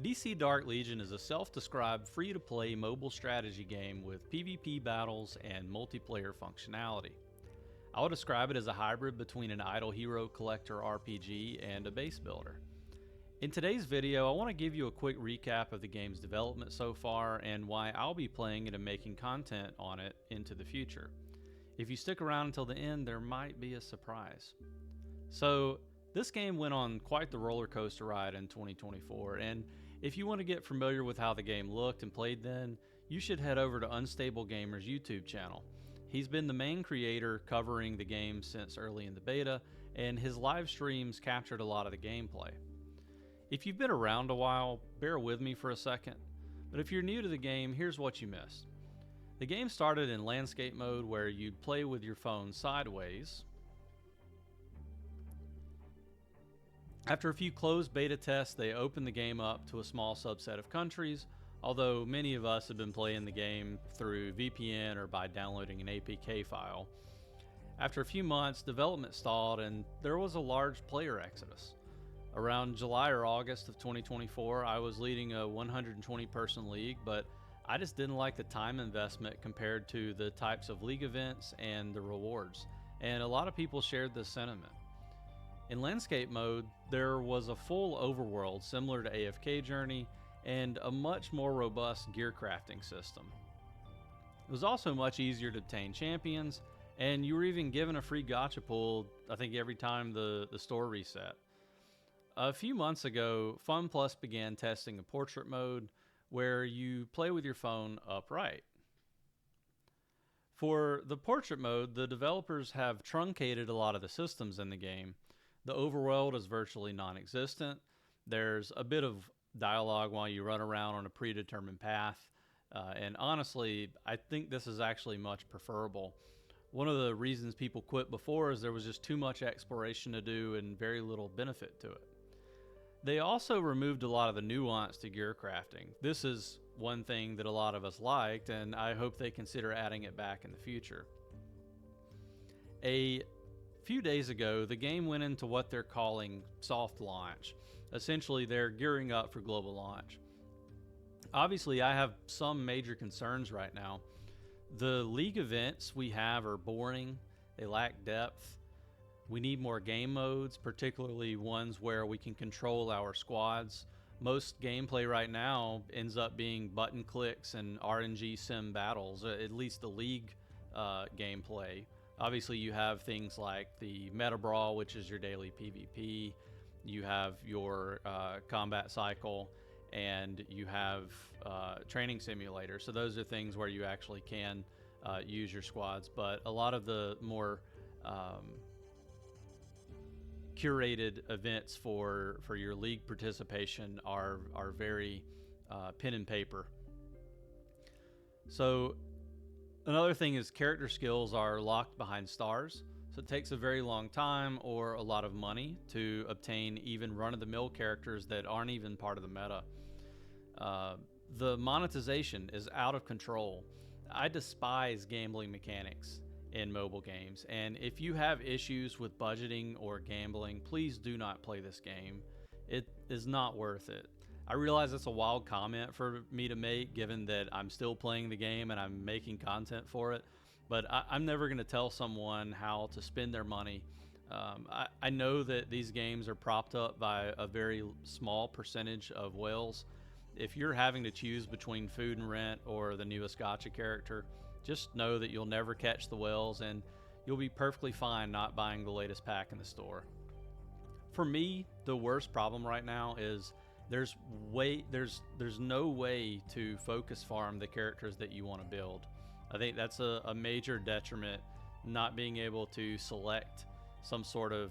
DC Dark Legion is a self-described free-to-play mobile strategy game with PvP battles and multiplayer functionality. I would describe it as a hybrid between an idle hero collector RPG and a base builder. In today's video, I want to give you a quick recap of the game's development so far and why I'll be playing it and making content on it into the future. If you stick around until the end, there might be a surprise. So, this game went on quite the roller coaster ride in 2024, and if you want to get familiar with how the game looked and played then, you should head over to Unstable Gamer's YouTube channel. He's been the main creator covering the game since early in the beta, and his live streams captured a lot of the gameplay. If you've been around a while, bear with me for a second, but if you're new to the game, here's what you missed. The game started in landscape mode where you'd play with your phone sideways. After a few closed beta tests, they opened the game up to a small subset of countries, although many of us have been playing the game through VPN or by downloading an APK file. After a few months, development stalled and there was a large player exodus. Around July or August of 2024, I was leading a 120-person league, but I just didn't like the time investment compared to the types of league events and the rewards, and a lot of people shared this sentiment. In landscape mode, there was a full overworld similar to AFK Journey and a much more robust gear crafting system. It was also much easier to obtain champions, and you were even given a free gacha pool, I think every time the store reset. A few months ago, Fun Plus began testing a portrait mode where you play with your phone upright. For the portrait mode, the developers have truncated a lot of the systems in the game. The overworld is virtually non-existent. There's a bit of dialogue while you run around on a predetermined path. And honestly, I think this is actually much preferable. One of the reasons people quit before is there was just too much exploration to do and very little benefit to it. They also removed a lot of the nuance to gear crafting. This is one thing that a lot of us liked, and I hope they consider adding it back in the future. A few days ago, the game went into what they're calling soft launch. Essentially, they're gearing up for global launch. Obviously, I have some major concerns right now. The league events we have are boring, they lack depth. We need more game modes, particularly ones where we can control our squads. Most gameplay right now ends up being button clicks and RNG sim battles, at least the league gameplay. Obviously, you have things like the Meta Brawl, which is your daily PvP. You have your combat cycle, and you have training simulator. So those are things where you actually can use your squads. But a lot of the more curated events for your league participation are very pen and paper. So another thing is character skills are locked behind stars, so it takes a very long time or a lot of money to obtain even run-of-the-mill characters that aren't even part of the meta. The monetization is out of control. I despise gambling mechanics in mobile games, and if you have issues with budgeting or gambling, please do not play this game. It is not worth it. I realize it's a wild comment for me to make given that I'm still playing the game and I'm making content for it, but I'm never going to tell someone how to spend their money. I know that these games are propped up by a very small percentage of whales. If you're having to choose between food and rent or the newest gacha character, just know that you'll never catch the whales and you'll be perfectly fine not buying the latest pack in the store. For me, the worst problem right now is there's no way to focus farm the characters that you want to build. I think that's a major detriment, not being able to select some sort of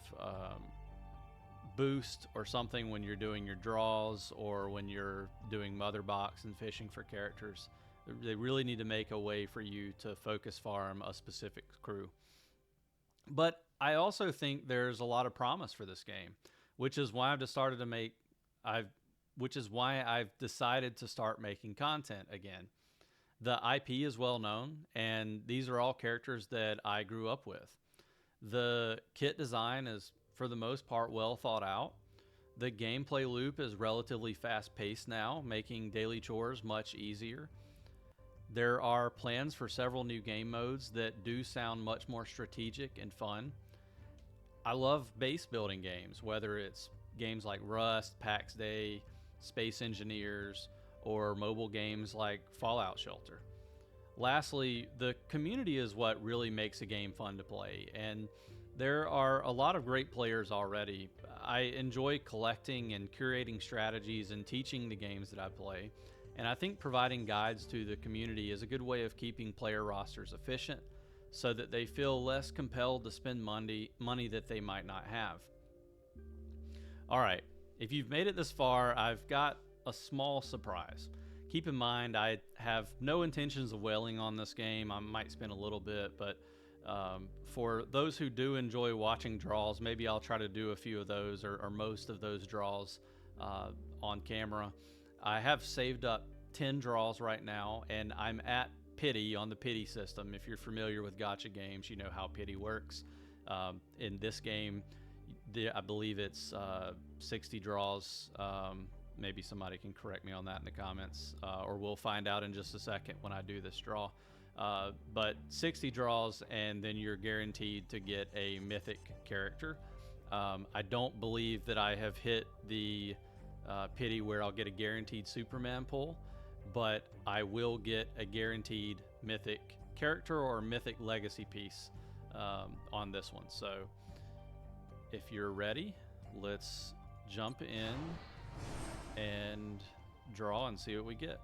boost or something when you're doing your draws or when you're doing mother box and fishing for characters. They really need to make a way for you to focus farm a specific crew. But I also think there's a lot of promise for this game, which is why I've decided to start making content again. The IP is well known, and these are all characters that I grew up with. The kit design is, for the most part, well thought out. The gameplay loop is relatively fast paced now, making daily chores much easier. There are plans for several new game modes that do sound much more strategic and fun. I love base building games, whether it's games like Rust, PAX Day, Space Engineers, or mobile games like Fallout Shelter. Lastly, the community is what really makes a game fun to play, and there are a lot of great players already. I enjoy collecting and curating strategies and teaching the games that I play, and I think providing guides to the community is a good way of keeping player rosters efficient so that they feel less compelled to spend money that they might not have. All right, if you've made it this far, I've got a small surprise. Keep in mind, I have no intentions of wailing on this game. I might spend a little bit, but for those who do enjoy watching draws, maybe I'll try to do a few of those or most of those draws on camera. I have saved up 10 draws right now, and I'm at pity on the pity system. If you're familiar with Gacha games, you know how pity works. In this game, I believe it's 60 draws. Maybe somebody can correct me on that in the comments, or we'll find out in just a second when I do this draw. But 60 draws, and then you're guaranteed to get a mythic character. I don't believe that I have hit the pity where I'll get a guaranteed Superman pull, but I will get a guaranteed mythic character or mythic legacy piece on this one. So if you're ready, let's jump in and draw and see what we get.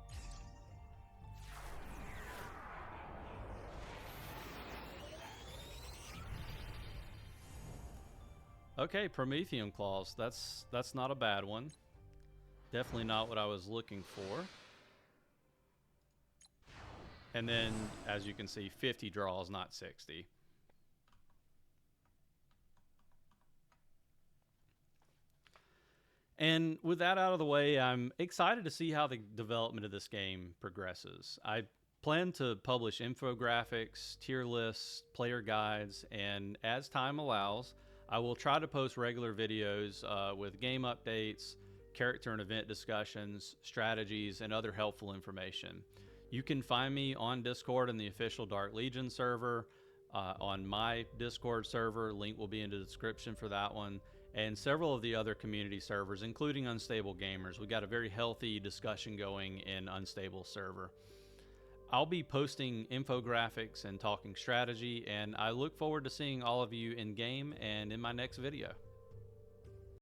Okay, Prometheum Claws. That's not a bad one. Definitely not what I was looking for. And then, as you can see, 50 draws, not 60. And with that out of the way, I'm excited to see how the development of this game progresses. I plan to publish infographics, tier lists, player guides, and as time allows, I will try to post regular videos with game updates, character and event discussions, strategies, and other helpful information. You can find me on Discord in the official Dark Legion server, on my Discord server. Link will be in the description for that one, and several of the other community servers, including Unstable Gamers. We got a very healthy discussion going in Unstable server. I'll be posting infographics and talking strategy, and I look forward to seeing all of you in game and in my next video.